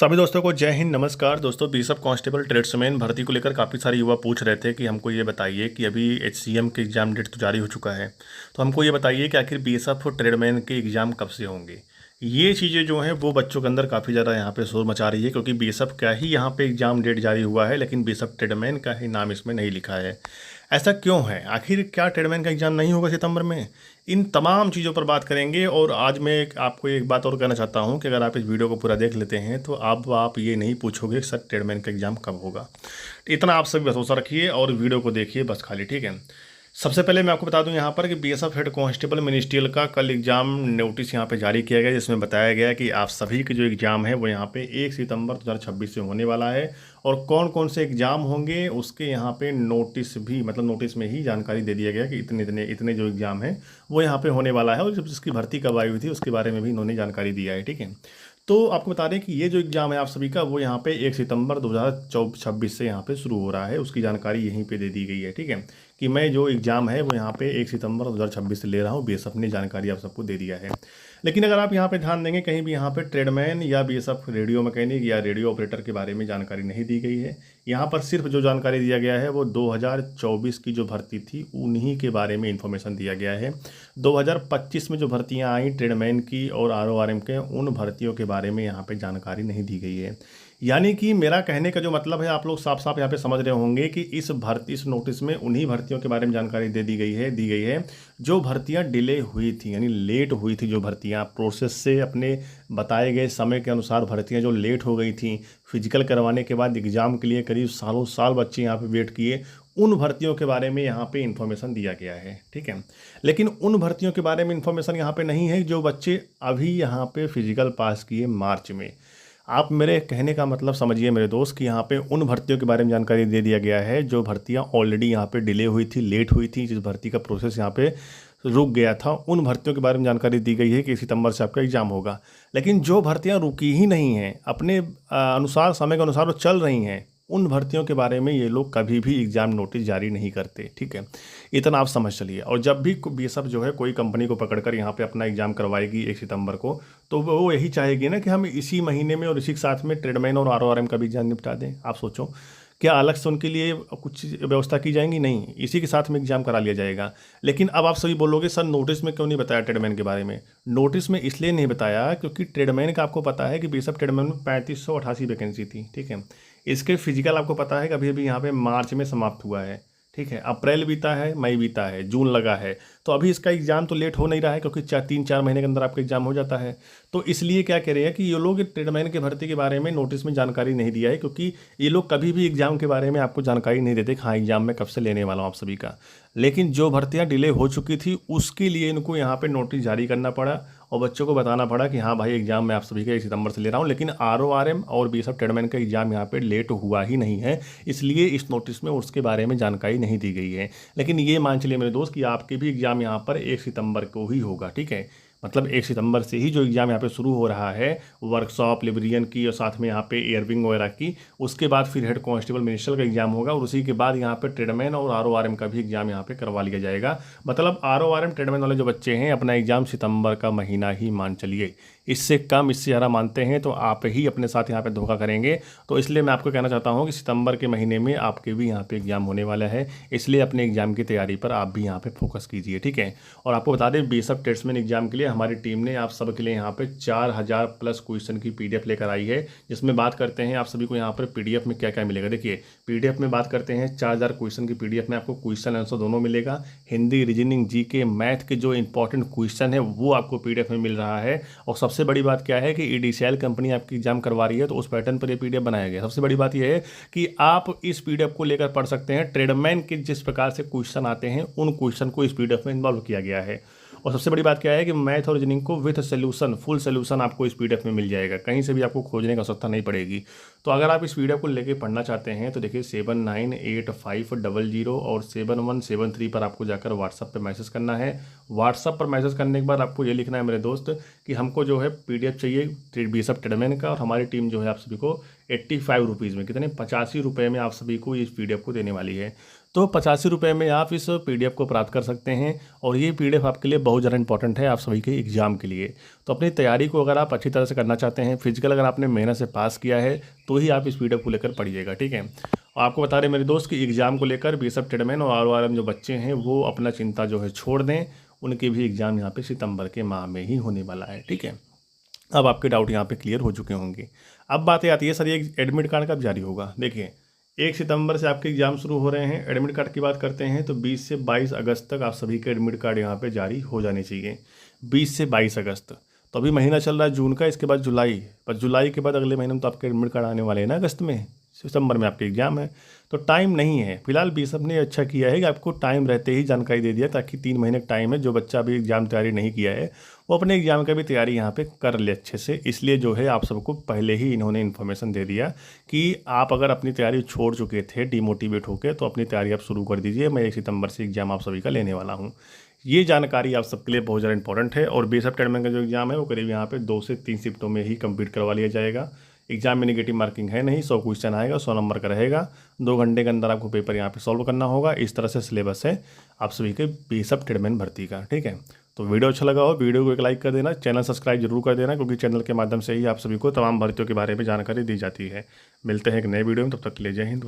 सभी दोस्तों को जय हिंद नमस्कार। दोस्तों, बीएसएफ कांस्टेबल ट्रेड्समैन भर्ती को लेकर काफ़ी सारे युवा पूछ रहे थे कि हमको ये बताइए कि अभी एचसीएम के एग्ज़ाम डेट तो जारी हो चुका है, तो हमको ये बताइए कि आखिर बीएसएफ ट्रेडमैन के एग्ज़ाम कब से होंगे। ये चीज़ें जो हैं वो बच्चों के अंदर काफ़ी ज़्यादा यहाँ पे शोर मचा रही है, क्योंकि बीएसएफ का ही यहाँ पे एग्ज़ाम डेट जारी हुआ है, लेकिन बीएसएफ ट्रेडमैन का ही नाम इसमें नहीं लिखा है। ऐसा क्यों है? आखिर क्या ट्रेडमैन का एग्ज़ाम नहीं होगा सितंबर में? इन तमाम चीज़ों पर बात करेंगे। और आज मैं आपको एक बात और कहना चाहता हूं कि अगर आप इस वीडियो को पूरा देख लेते हैं तो आप ये नहीं पूछोगे कि सर ट्रेडमैन का एग्ज़ाम कब होगा। इतना आप सभी भरोसा रखिए और वीडियो को देखिए बस खाली, ठीक है। सबसे पहले मैं आपको बता दूं यहाँ पर कि बीएसएफ हेड कांस्टेबल मिनिस्ट्रियल का कल एग्ज़ाम नोटिस यहाँ पे जारी किया गया, जिसमें बताया गया कि आप सभी के जो एग्ज़ाम है वो यहाँ पे 1 सितंबर 2026 से होने वाला है। और कौन कौन से एग्ज़ाम होंगे उसके यहाँ पे नोटिस भी, मतलब नोटिस में ही जानकारी दे दिया गया कि इतने इतने इतने जो एग्ज़ाम है वो यहाँ पे होने वाला है। और जिसकी भर्ती कब आई हुई थी उसके बारे में भी इन्होंने जानकारी दिया है, ठीक है। तो आपको बता दें कि ये जो एग्ज़ाम है आप सभी का वो यहाँ पे 1 सितंबर 2026 से यहाँ पे शुरू हो रहा है, उसकी जानकारी यहीं पे दे दी गई है, ठीक है। कि मैं जो एग्ज़ाम है वो यहाँ पे 1 सितंबर 2026 से ले रहा हूँ, बीएसएफ ने जानकारी आप सबको दे दिया है। लेकिन अगर आप यहाँ पे ध्यान देंगे, कहीं भी यहाँ पे ट्रेडमैन या बीएसएफ रेडियो मैकेनिक या रेडियो ऑपरेटर के बारे में जानकारी नहीं दी गई है। यहाँ पर सिर्फ जो जानकारी दिया गया है वो 2024 की जो भर्ती थी उन्हीं के बारे में इंफॉर्मेशन दिया गया है। 2025 में जो भर्तियाँ आई ट्रेडमैन की और आरओआरएम के, उन भर्तियों के बारे में यहाँ पे जानकारी नहीं दी गई है। यानी कि मेरा कहने का जो मतलब है, आप लोग साफ साफ यहाँ पे समझ रहे होंगे कि इस नोटिस में उन्हीं भर्तियों के बारे में जानकारी दी गई है जो भर्तियाँ डिले हुई थी, यानी लेट हुई थी। जो भर्तियाँ प्रोसेस से अपने बताए गए समय के अनुसार भर्तियाँ जो लेट हो गई थी, फिजिकल करवाने के बाद एग्ज़ाम के लिए करीब सालों साल बच्चे यहाँ पे वेट किए, उन भर्तियों के बारे में यहाँ पे इन्फॉर्मेशन दिया गया है, ठीक है। लेकिन उन भर्तियों के बारे में इन्फॉर्मेशन यहाँ पे नहीं है जो बच्चे अभी यहाँ पे फिजिकल पास किए मार्च में। आप मेरे कहने का मतलब समझिए मेरे दोस्त, कि यहाँ पे उन भर्तियों के बारे में जानकारी दे दिया गया है जो भर्तियाँ ऑलरेडी यहाँ पे डिले हुई थी, लेट हुई थी, जिस भर्ती का प्रोसेस यहाँ पे रुक गया था, उन भर्तियों के बारे में जानकारी दी गई है कि सितंबर से आपका एग्ज़ाम होगा। लेकिन जो भर्तियाँ रुकी ही नहीं हैं, अपने अनुसार, समय के अनुसार वो चल रही हैं, उन भर्तियों के बारे में ये लोग कभी भी एग्ज़ाम नोटिस जारी नहीं करते, ठीक है। इतना आप समझ चलिए। और जब भी बीएसएफ जो है कोई कंपनी को पकड़कर यहाँ पे अपना एग्ज़ाम करवाएगी 1 सितंबर को, तो वो यही चाहेगी ना कि हम इसी महीने में और इसी के साथ में ट्रेडमैन और आरओआरएम का भी एग्ज़ाम निपटा दें। आप सोचो, क्या अलग से उनके लिए कुछ व्यवस्था की जाएंगी? नहीं, इसी के साथ में एग्ज़ाम करा लिया जाएगा। लेकिन अब आप सभी बोलोगे सर नोटिस में क्यों नहीं बताया ट्रेडमैन के बारे में? नोटिस में इसलिए नहीं बताया क्योंकि ट्रेडमैन का आपको पता है कि बीएसएफ ट्रेडमैन में 3588 वैकेंसी थी, ठीक है। इसके फिजिकल आपको पता है कि अभी अभी यहाँ पे मार्च में समाप्त हुआ है, ठीक है। अप्रैल बीता है, मई बीता है, जून लगा है, तो अभी इसका एग्ज़ाम तो लेट हो नहीं रहा है, क्योंकि 3-4 महीने के अंदर आपका एग्ज़ाम हो जाता है। तो इसलिए क्या कह रहे हैं कि ये लोग ट्रेडमैन के भर्ती के बारे में नोटिस में जानकारी नहीं दिया है, क्योंकि ये लोग कभी भी एग्ज़ाम के बारे में आपको जानकारी नहीं देते कि हाँ एग्ज़ाम में कब से लेने वाला हूँ आप सभी का। लेकिन जो भर्तियाँ डिले हो चुकी थी उसके लिए इनको यहाँ पर नोटिस जारी करना पड़ा और बच्चों को बताना पड़ा कि हाँ भाई एग्ज़ाम मैं आप सभी का 1 सितंबर से ले रहा हूँ। लेकिन आरओआरएम और बीएसएफ ट्रेडमैन का एग्ज़ाम यहाँ पे लेट हुआ ही नहीं है, इसलिए इस नोटिस में उसके बारे में जानकारी नहीं दी गई है। लेकिन ये मान चलिए मेरे दोस्त कि आपके भी एग्ज़ाम यहाँ पर 1 सितंबर को ही होगा, ठीक है। मतलब 1 सितंबर से ही जो एग्ज़ाम यहाँ पे शुरू हो रहा है, वर्कशॉप लिब्रियन की और साथ में यहाँ पे एयरविंग वगैरह की, उसके बाद फिर हेड कांस्टेबल मिनिस्ट्रियल का एग्ज़ाम होगा और उसी के बाद यहाँ पे ट्रेडमैन और आरओआरएम का भी एग्ज़ाम यहाँ पे करवा लिया जाएगा। मतलब आरओआरएम ट्रेडमैन वाले जो बच्चे हैं अपना एग्ज़ाम सितंबर का महीना ही मान चलिए। इससे कम, इससे ज़्यादा मानते हैं तो आप ही अपने साथ यहाँ पे धोखा करेंगे। तो इसलिए मैं आपको कहना चाहता हूँ कि सितंबर के महीने में आपके भी यहाँ पे एग्ज़ाम होने वाला है, इसलिए अपने एग्ज़ाम की तैयारी पर आप भी यहाँ पे फोकस कीजिए, ठीक है। और आपको बता दें बीएसएफ ट्रेड्समैन एग्ज़ाम के लिए हमारी टीम ने आप सब के लिए यहाँ पे 4000 प्लस क्वेश्चन की पीडीएफ लेकर आई है, जिसमें बात करते हैं आप सभी को यहाँ पर पीडीएफ में क्या क्या मिलेगा। देखिए पीडीएफ में बात करते हैं 4000 क्वेश्चन की पीडीएफ में आपको क्वेश्चन आंसर दोनों मिलेगा। हिंदी, रीजनिंग, जीके, मैथ के जो इंपॉर्टेंट क्वेश्चन है वो आपको पीडीएफ में मिल रहा है। और सबसे बड़ी बात क्या है कि ईडीसीएल कंपनी आपकी एग्जाम करवा रही है, तो उस पैटर्न पर ये पीडीएफ बनाया गया। सबसे बड़ी बात यह है कि आप इस पीडीएफ को लेकर पढ़ सकते हैं। ट्रेडमैन के जिस प्रकार से क्वेश्चन आते हैं उन क्वेश्चन को इस पीडीएफ में इन्वॉल्व किया गया है। और सबसे बड़ी बात क्या है कि मैथ और रीजनिंग को विथ सोल्यूशन, फुल सोल्यूशन आपको इस पीडीएफ में मिल जाएगा, कहीं से भी आपको खोजने की आवश्यकता नहीं पड़ेगी। तो अगर आप इस पीडीएफ को लेके पढ़ना चाहते हैं तो देखिए 798500 और 7173 पर आपको जाकर व्हाट्सएप पर मैसेज करना है। व्हाट्सएप पर मैसेज करने के बाद आपको ये लिखना है मेरे दोस्त कि हमको जो है पीडीएफ चाहिए बीएसएफ ट्रेडमैन का, और हमारी टीम जो है आप सभी को 85 रुपीज़ में, कितने 85 रुपये में आप सभी को इस पीडीएफ को देने वाली है। तो 85 रुपये में आप इस PDF को प्राप्त कर सकते हैं और ये PDF आपके लिए बहुत ज़्यादा इंपॉर्टेंट है आप सभी के एग्ज़ाम के लिए। तो अपनी तैयारी को अगर आप अच्छी तरह से करना चाहते हैं, फिजिकल अगर आपने मेहनत से पास किया है तो ही आप इस PDF को लेकर पढ़िएगा, ठीक है। और आपको बता रहे मेरे दोस्त कि एग्ज़ाम को लेकर बीएसएफ ट्रेडमैन और RORM जो बच्चे हैं वो अपना चिंता जो है छोड़ दें, उनके भी एग्ज़ाम यहाँ पे सितंबर के माह में ही होने वाला है, ठीक है। अब आपके डाउट यहाँ पे क्लियर हो चुके होंगे। अब बातें आती है सर ये एडमिट कार्ड कब जारी होगा। देखिए 1 सितंबर से आपके एग्ज़ाम शुरू हो रहे हैं। एडमिट कार्ड की बात करते हैं तो 20 से 22 अगस्त तक आप सभी के एडमिट कार्ड यहाँ पे जारी हो जाने चाहिए। 20 से 22 अगस्त, तो अभी महीना चल रहा है जून का, इसके बाद जुलाई, पर जुलाई के बाद अगले महीने में तो आपके एडमिट कार्ड आने वाले हैं ना अगस्त में। सितंबर में आपके एग्ज़ाम है तो टाइम नहीं है। फिलहाल बीएसएफ ने अच्छा किया है कि आपको टाइम रहते ही जानकारी दे दिया, ताकि 3 महीने का टाइम है। जो बच्चा अभी एग्ज़ाम तैयारी नहीं किया है वो अपने एग्ज़ाम का भी तैयारी यहाँ पे कर ले अच्छे से। इसलिए जो है आप सबको पहले ही इन्होंने इन्फॉर्मेशन दे दिया कि आप अगर अपनी तैयारी छोड़ चुके थे डिमोटिवेट होकर, तो अपनी तैयारी आप शुरू कर दीजिए। मैं 1 सितंबर से एग्ज़ाम आप सभी का लेने वाला हूँ। ये जानकारी आप सबके लिए बहुत ज़्यादा इंपॉर्टेंट है। और बीएसएफ ट्रेडमैन का जो एग्ज़ाम है वो करीब यहाँ पे 2 से 3 शिफ्टों में ही कंप्लीट करवा लिया जाएगा। एग्जाम में नेगेटिव मार्किंग है नहीं, 100 क्वेश्चन आएगा, 100 नंबर का रहेगा। 2 घंटे के अंदर आपको पेपर यहाँ पे सॉल्व करना होगा। इस तरह से सिलेबस है आप सभी के बीएसएफ ट्रेडमैन भर्ती का, ठीक है। तो वीडियो अच्छा लगा हो वीडियो को एक लाइक कर देना, चैनल सब्सक्राइब जरूर कर देना, क्योंकि चैनल के माध्यम से ही आप सभी को तमाम भर्तियों के बारे में जानकारी दी जाती है। मिलते हैं एक नए वीडियो में, तब तक के लिए जय हिंद।